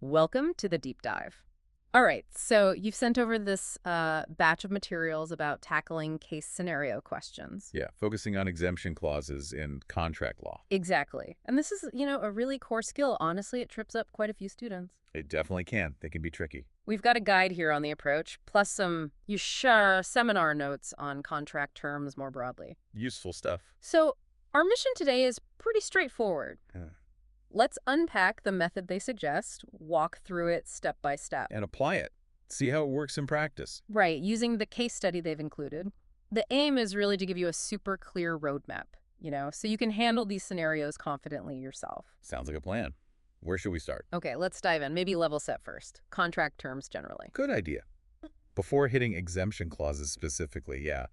Welcome to the deep dive. All right, so you've sent over this batch of materials about tackling case scenario questions. Yeah, focusing on exemption clauses in contract law. Exactly. And this is, a really core skill. Honestly, it trips up quite a few students. It definitely can. They can be tricky. We've got a guide here on the approach, plus some seminar notes on contract terms more broadly. Useful stuff. So our mission today is pretty straightforward. Let's unpack the method they suggest, walk through it step by step. And apply it. See how it works in practice. Right, using the case study they've included. The aim is really to give you a super clear roadmap, so you can handle these scenarios confidently yourself. Sounds like a plan. Where should we start? Okay, let's dive in. Maybe level set first. Contract terms generally. Good idea. Before hitting exemption clauses specifically, yeah.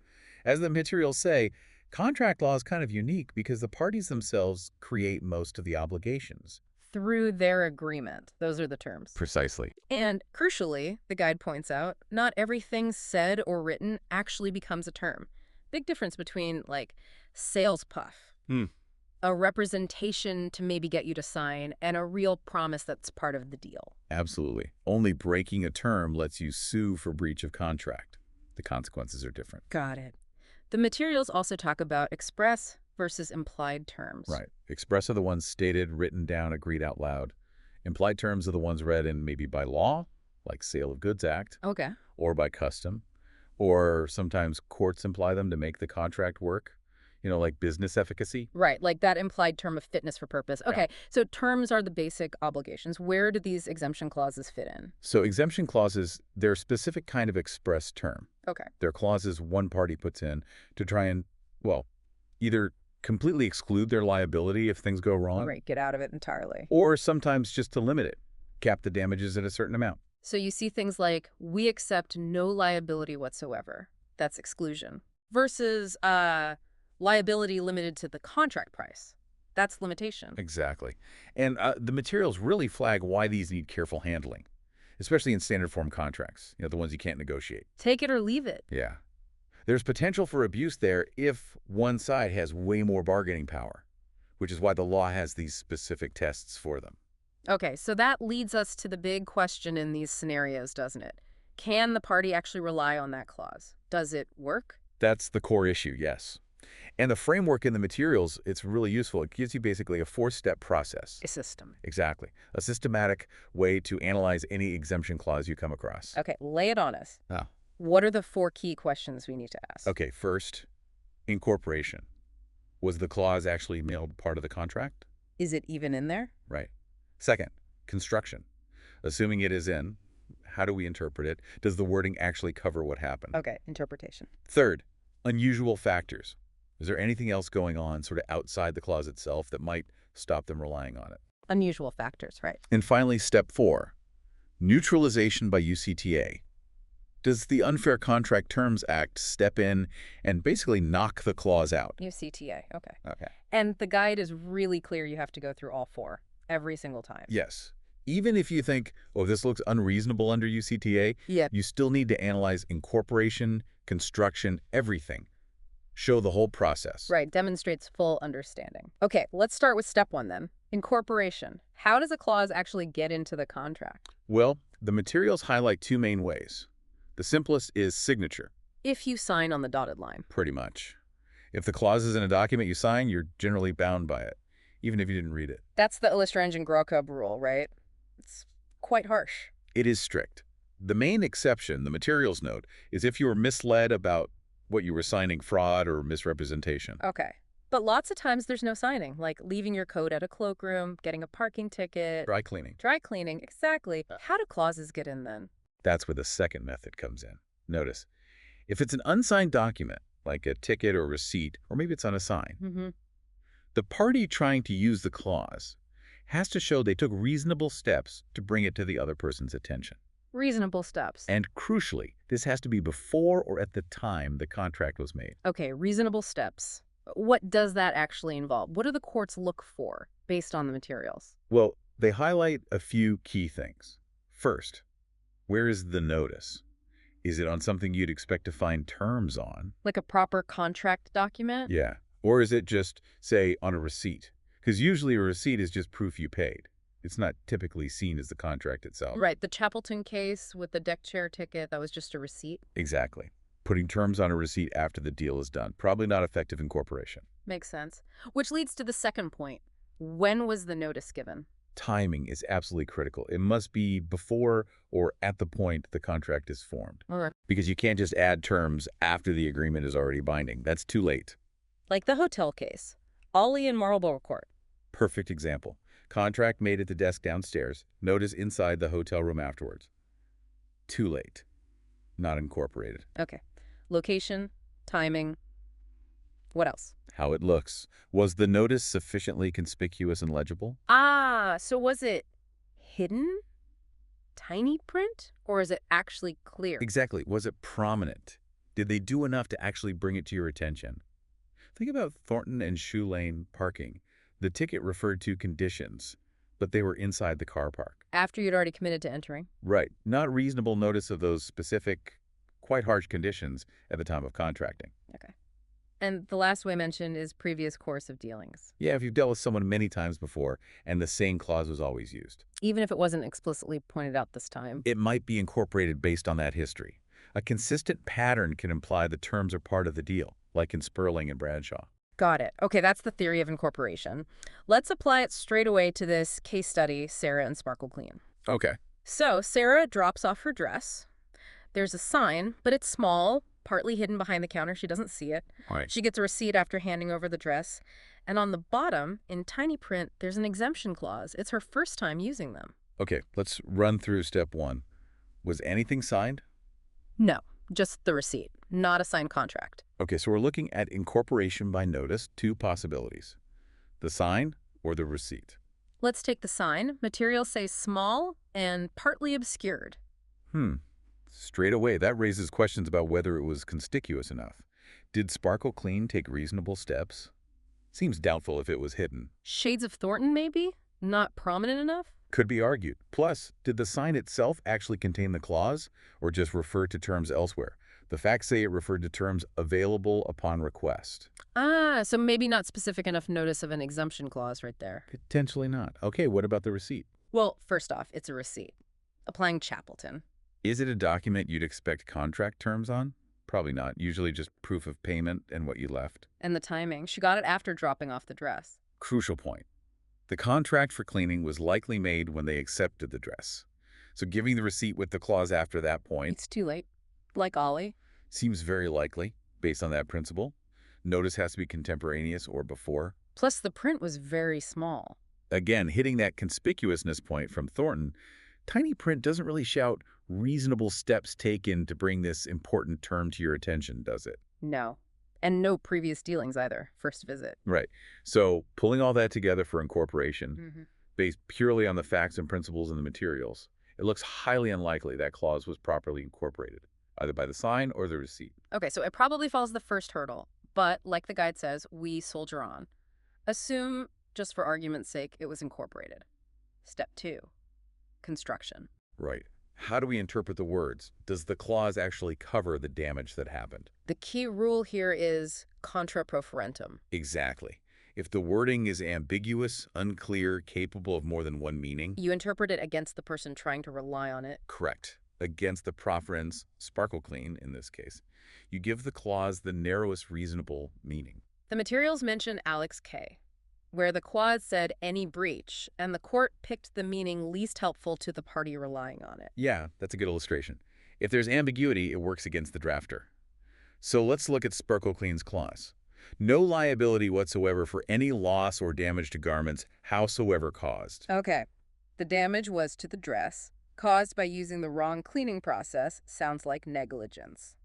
As the materials say, contract law is kind of unique because the parties themselves create most of the obligations. Through their agreement. Those are the terms. Precisely. And crucially, the guide points out, not everything said or written actually becomes a term. Big difference between, sales puff, a representation to maybe get you to sign, and a real promise that's part of the deal. Absolutely. Only breaking a term lets you sue for breach of contract. The consequences are different. Got it. The materials also talk about express versus implied terms. Right. Express are the ones stated, written down, agreed out loud. Implied terms are the ones read in maybe by law, like Sale of Goods Act, Okay. or by custom, or sometimes courts imply them to make the contract work, like business efficacy. Right, like that implied term of fitness for purpose. Okay, Yeah. so terms are the basic obligations. Where do these exemption clauses fit in? So exemption clauses, they're a specific kind of express term. Okay. They're clauses one party puts in to try and, either completely exclude their liability if things go wrong, Right, get out of it entirely. or sometimes just to limit it, cap the damages at a certain amount. So you see things like, we accept no liability whatsoever. That's exclusion. Versus liability limited to the contract price. That's limitation. Exactly. And the materials really flag why these need careful handling, especially in standard form contracts, the ones you can't negotiate. Take it or leave it. Yeah. There's potential for abuse there if one side has way more bargaining power, which is why the law has these specific tests for them. Okay, so that leads us to the big question in these scenarios, doesn't it? Can the party actually rely on that clause? Does it work? That's the core issue, yes. And the framework in the materials, it's really useful. It gives you basically a 4-step process. A system. Exactly. A systematic way to analyze any exemption clause you come across. Okay, lay it on us. Oh. What are the 4 key questions we need to ask? Okay, first, incorporation. Was the clause actually made part of the contract? Is it even in there? Right. Second, construction. Assuming it is in, how do we interpret it? Does the wording actually cover what happened? Okay, interpretation. Third, unusual factors. Is there anything else going on sort of outside the clause itself that might stop them relying on it? Unusual factors, right. And finally, step 4, neutralization by UCTA. Does the Unfair Contract Terms Act step in and basically knock the clause out? UCTA, okay. Okay. And the guide is really clear. You have to go through all 4 every single time. Yes. Even if you think, this looks unreasonable under UCTA, Yeah. you still need to analyze incorporation, construction, everything. Show the whole process. Right, demonstrates full understanding. Okay, let's start with step 1 then. Incorporation. How does a clause actually get into the contract? Well, the materials highlight 2 main ways. The simplest is signature. If you sign on the dotted line. Pretty much. If the clause is in a document you sign, you're generally bound by it, even if you didn't read it. That's the Illustrangen-Grokub rule, right? It's quite harsh. It is strict. The main exception, the materials note, is if you were misled about what you were signing, fraud or misrepresentation. Okay. But lots of times there's no signing, like leaving your coat at a cloakroom, getting a parking ticket. Dry cleaning. Dry cleaning, exactly. How do clauses get in then? That's where the second method comes in. Notice, if it's an unsigned document, like a ticket or receipt, or maybe it's on a sign, the party trying to use the clause has to show they took reasonable steps to bring it to the other person's attention. Reasonable steps. And crucially, this has to be before or at the time the contract was made. Okay, reasonable steps. What does that actually involve? What do the courts look for based on the materials? Well, they highlight a few key things. First, where is the notice? Is it on something you'd expect to find terms on? Like a proper contract document? Yeah. Or is it just, say, on a receipt? Because usually a receipt is just proof you paid. It's not typically seen as the contract itself. Right, the Chapelton case with the deck chair ticket, that was just a receipt. Exactly. Putting terms on a receipt after the deal is done. Probably not effective incorporation. Makes sense. Which leads to the second point. When was the notice given? Timing is absolutely critical. It must be before or at the point the contract is formed. Or Because you can't just add terms after the agreement is already binding. That's too late. like the hotel case. Ollie in Marlborough Court. Perfect example. Contract made at the desk downstairs. Notice inside the hotel room afterwards. Too late. Not incorporated. Okay. Location, timing. What else? How it looks. Was the notice sufficiently conspicuous and legible? Ah, so was it hidden? Tiny print? Or is it actually clear? Exactly. Was it prominent? Did they do enough to actually bring it to your attention? Think about Thornton and Shoe Lane parking. The ticket referred to conditions, but they were inside the car park. After you'd already committed to entering? Right. Not reasonable notice of those specific, quite harsh conditions at the time of contracting. Okay. And the last way I mentioned is previous course of dealings. Yeah, if you've dealt with someone many times before and the same clause was always used. Even if it wasn't explicitly pointed out this time. It might be incorporated based on that history. A consistent pattern can imply the terms are part of the deal, like in Sperling and Bradshaw. Got it. Okay, that's the theory of incorporation. Let's apply it straight away to this case study, Sarah and Sparkle Clean. Okay. So Sarah drops off her dress. There's a sign, but it's small, partly hidden behind the counter. She doesn't see it. All right. She gets a receipt after handing over the dress. And on the bottom, in tiny print, there's an exemption clause. It's her first time using them. Okay, let's run through step one. Was anything signed? No, just the receipt, not a signed contract. Okay, so we're looking at incorporation by notice, two possibilities. The sign or the receipt. Let's take the sign. Materials say small and partly obscured. Straight away, that raises questions about whether it was conspicuous enough. Did Sparkle Clean take reasonable steps? Seems doubtful if it was hidden. Shades of Thornton, maybe? Not prominent enough? Could be argued. Plus, did the sign itself actually contain the clause or just refer to terms elsewhere? The facts say it referred to terms available upon request. Ah, so maybe not specific enough notice of an exemption clause right there. Potentially not. Okay, what about the receipt? Well, first off, it's a receipt. Applying Chapelton. Is it a document you'd expect contract terms on? Probably not. Usually just proof of payment and what you left. And the timing. She got it after dropping off the dress. Crucial point. The contract for cleaning was likely made when they accepted the dress. So giving the receipt with the clause after that point It's too late. Like Ollie. seems very likely, based on that principle. Notice has to be contemporaneous or before. Plus, the print was very small. Again, hitting that conspicuousness point from Thornton, tiny print doesn't really shout reasonable steps taken to bring this important term to your attention, does it? No. And no previous dealings either. First visit. Right. So pulling all that together for incorporation, based purely on the facts and principles in the materials, it looks highly unlikely that clause was properly incorporated, either by the sign or the receipt. Okay, so it probably falls the first hurdle. But, like the guide says, we soldier on. Assume, just for argument's sake, it was incorporated. Step 2. Construction. Right. How do we interpret the words? Does the clause actually cover the damage that happened? The key rule here is contra pro forentum. Exactly. If the wording is ambiguous, unclear, capable of more than one meaning, You interpret it against the person trying to rely on it. correct. Against the profferens, Sparkle Clean in this case, you give the clause the narrowest reasonable meaning. The materials mention Alex K., where the clause said any breach, and the court picked the meaning least helpful to the party relying on it. Yeah, that's a good illustration. If there's ambiguity, it works against the drafter. So let's look at Sparkle Clean's clause. No liability whatsoever for any loss or damage to garments, howsoever caused. Okay. The damage was to the dress, caused by using the wrong cleaning process. Sounds like negligence.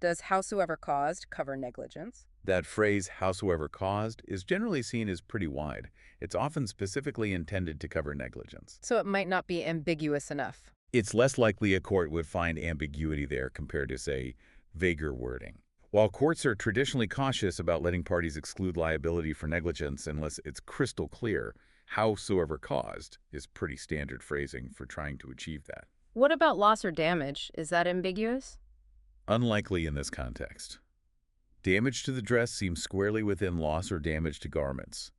Does howsoever caused cover negligence? That phrase, howsoever caused, is generally seen as pretty wide. It's often specifically intended to cover negligence. So it might not be ambiguous enough. It's less likely a court would find ambiguity there compared to, say, vaguer wording. While courts are traditionally cautious about letting parties exclude liability for negligence unless it's crystal clear, howsoever caused is pretty standard phrasing for trying to achieve that. What about loss or damage? Is that ambiguous? Unlikely in this context. Damage to the dress seems squarely within loss or damage to garments.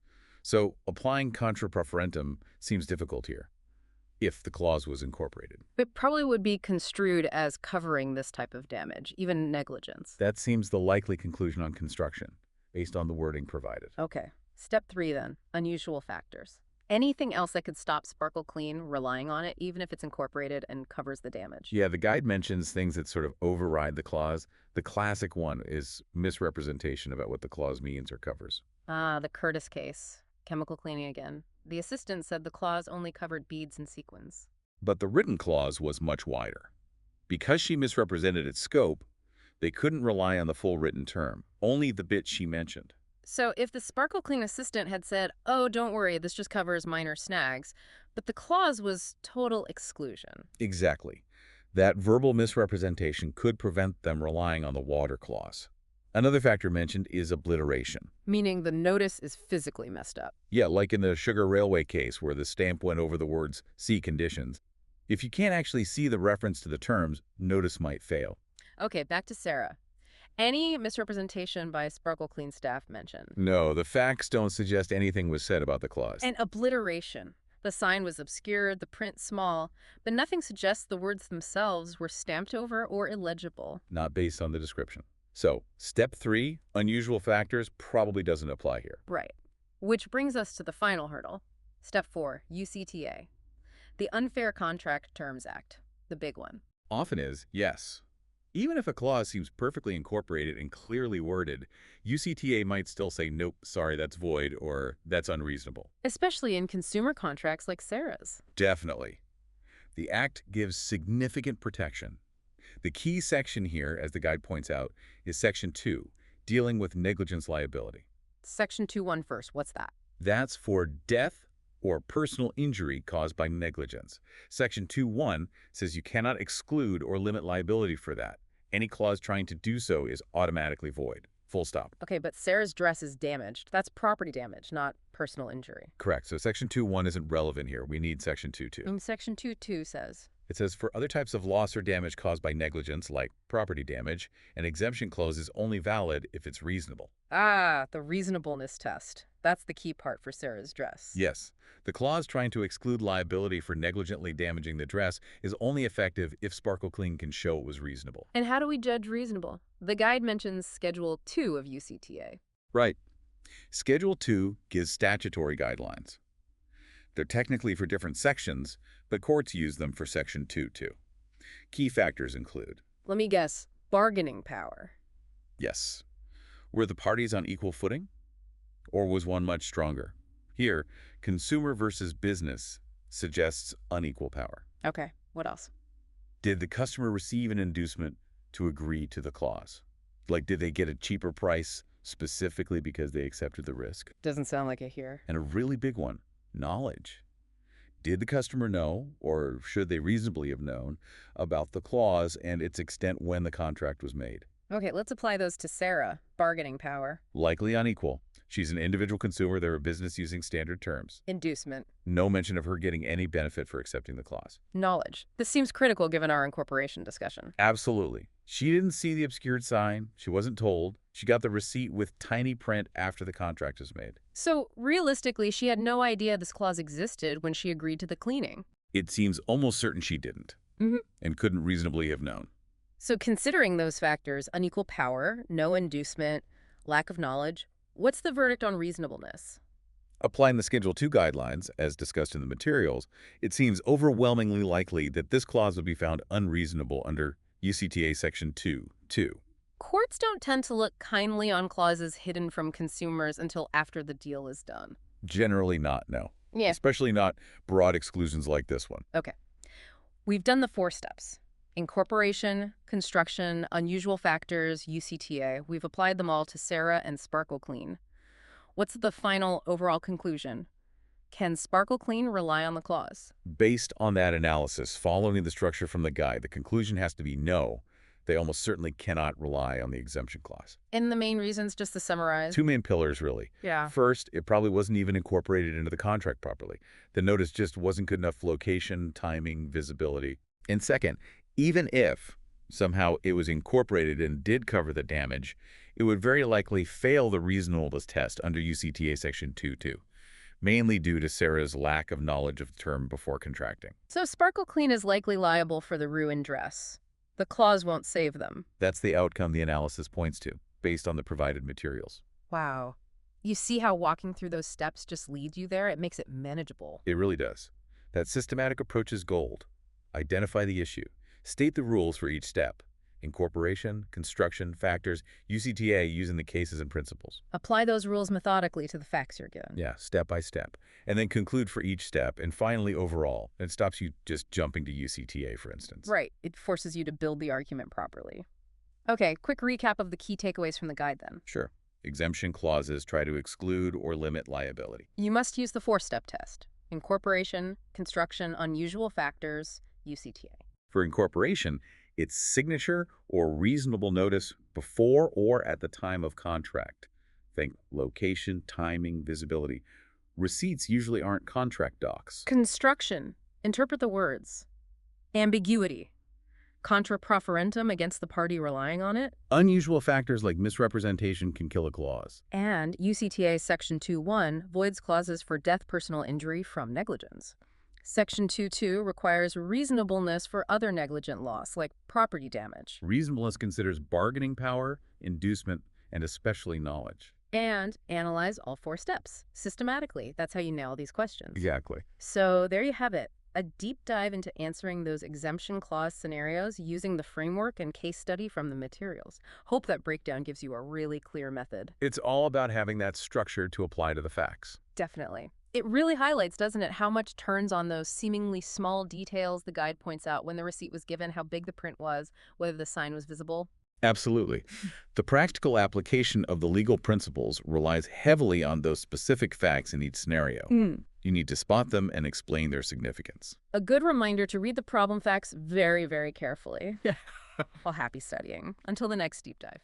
So applying contra preferentum seems difficult here, if the clause was incorporated. It probably would be construed as covering this type of damage, even negligence. That seems the likely conclusion on construction, based on the wording provided. Okay. Step 3 then, unusual factors. Anything else that could stop Sparkle Clean relying on it, even if it's incorporated and covers the damage? Yeah, the guide mentions things that sort of override the clause. The classic one is misrepresentation about what the clause means or covers. Ah, the Curtis case. Chemical cleaning again. The assistant said the clause only covered beads and sequins. But the written clause was much wider. Because she misrepresented its scope, they couldn't rely on the full written term, only the bit she mentioned. So if the Sparkle Clean assistant had said, oh, don't worry, this just covers minor snags, but the clause was total exclusion. Exactly. That verbal misrepresentation could prevent them relying on the water clause. Another factor mentioned is obliteration. Meaning the notice is physically messed up. Yeah, like in the Sugar Railway case where the stamp went over the words "see conditions." If you can't actually see the reference to the terms, notice might fail. Okay, back to Sarah. Any misrepresentation by Sparkle Clean staff mentioned? No, the facts don't suggest anything was said about the clause. And obliteration. The sign was obscured, the print small, but nothing suggests the words themselves were stamped over or illegible. Not based on the description. So, step 3, unusual factors, probably doesn't apply here. Right. Which brings us to the final hurdle. Step 4, UCTA. The Unfair Contract Terms Act. The big one. Often is, yes. Even if a clause seems perfectly incorporated and clearly worded, UCTA might still say, nope, sorry, that's void, or that's unreasonable. Especially in consumer contracts like Sarah's. Definitely. The Act gives significant protection. The key section here, as the guide points out, is Section 2, dealing with negligence liability. Section 2.1 first, what's that? That's for death or personal injury caused by negligence. Section 2.1 says you cannot exclude or limit liability for that. Any clause trying to do so is automatically void. Full stop. Okay, but Sarah's dress is damaged. That's property damage, not personal injury. Correct. So Section 2.1 isn't relevant here. We need Section 2.2. And Section 2.2 says? It says for other types of loss or damage caused by negligence, like property damage, an exemption clause is only valid if it's reasonable. Ah, the reasonableness test. That's the key part for Sarah's dress. Yes. The clause trying to exclude liability for negligently damaging the dress is only effective if Sparkle Clean can show it was reasonable. And how do we judge reasonable? The guide mentions Schedule 2 of UCTA. Right. Schedule 2 gives statutory guidelines. They're technically for different sections, but courts use them for Section 2 too. Key factors include... Let me guess. Bargaining power. Yes. Were the parties on equal footing? Or was one much stronger? Here, consumer versus business suggests unequal power. Okay, what else? Did the customer receive an inducement to agree to the clause? Like, did they get a cheaper price specifically because they accepted the risk? Doesn't sound like it here. And a really big one, knowledge. Did the customer know, or should they reasonably have known, about the clause and its extent when the contract was made? Okay, let's apply those to Sarah. Bargaining power. Likely unequal. She's an individual consumer. They're a business using standard terms. Inducement. No mention of her getting any benefit for accepting the clause. Knowledge. This seems critical given our incorporation discussion. Absolutely. She didn't see the obscured sign. She wasn't told. She got the receipt with tiny print after the contract was made. So, realistically, she had no idea this clause existed when she agreed to the cleaning. It seems almost certain she didn't, and couldn't reasonably have known. So, considering those factors, unequal power, no inducement, lack of knowledge, what's the verdict on reasonableness? Applying the Schedule 2 guidelines, as discussed in the materials, it seems overwhelmingly likely that this clause would be found unreasonable under UCTA Section 2.2. Courts don't tend to look kindly on clauses hidden from consumers until after the deal is done. Generally not, no. Yeah. Especially not broad exclusions like this one. Okay. We've done the 4 steps. Incorporation, construction, unusual factors, UCTA. We've applied them all to Sarah and Sparkle Clean. What's the final overall conclusion? Can Sparkle Clean rely on the clause? Based on that analysis, following the structure from the guide, the conclusion has to be no. They almost certainly cannot rely on the exemption clause. And the main reasons, just to summarize? 2 main pillars, really. Yeah. First, it probably wasn't even incorporated into the contract properly. The notice just wasn't good enough location, timing, visibility. And second, even if somehow it was incorporated and did cover the damage, it would very likely fail the reasonableness test under UCTA Section 2.2. mainly due to Sarah's lack of knowledge of the term before contracting. So Sparkle Clean is likely liable for the ruined dress. The clause won't save them. That's the outcome the analysis points to, based on the provided materials. Wow. You see how walking through those steps just leads you there? It makes it manageable. It really does. That systematic approach is gold. Identify the issue. State the rules for each step. Incorporation, construction, factors, UCTA using the cases and principles. Apply those rules methodically to the facts you're given. Yeah, step by step. And then conclude for each step, and finally overall. It stops you just jumping to UCTA, for instance. Right. It forces you to build the argument properly. Okay, quick recap of the key takeaways from the guide then. Sure. Exemption clauses try to exclude or limit liability. You must use the four-step test. Incorporation, construction, unusual factors, UCTA. For incorporation, it's signature or reasonable notice before or at the time of contract. Think location, timing, visibility. Receipts usually aren't contract docs. Construction. Interpret the words. Ambiguity. Contra proferentum against the party relying on it. Unusual factors like misrepresentation can kill a clause. And UCTA Section 2.1 voids clauses for death, personal injury from negligence. Section 2.2 requires reasonableness for other negligent loss, like property damage. Reasonableness considers bargaining power, inducement, and especially knowledge. And analyze all four steps systematically. That's how you nail these questions. Exactly. So there you have it. A deep dive into answering those exemption clause scenarios using the framework and case study from the materials. Hope that breakdown gives you a really clear method. It's all about having that structure to apply to the facts. Definitely. It really highlights, doesn't it, how much turns on those seemingly small details the guide points out: when the receipt was given, how big the print was, whether the sign was visible. Absolutely. The practical application of the legal principles relies heavily on those specific facts in each scenario. You need to spot them and explain their significance. A good reminder to read the problem facts very, very carefully. Well, happy studying. Until the next deep dive.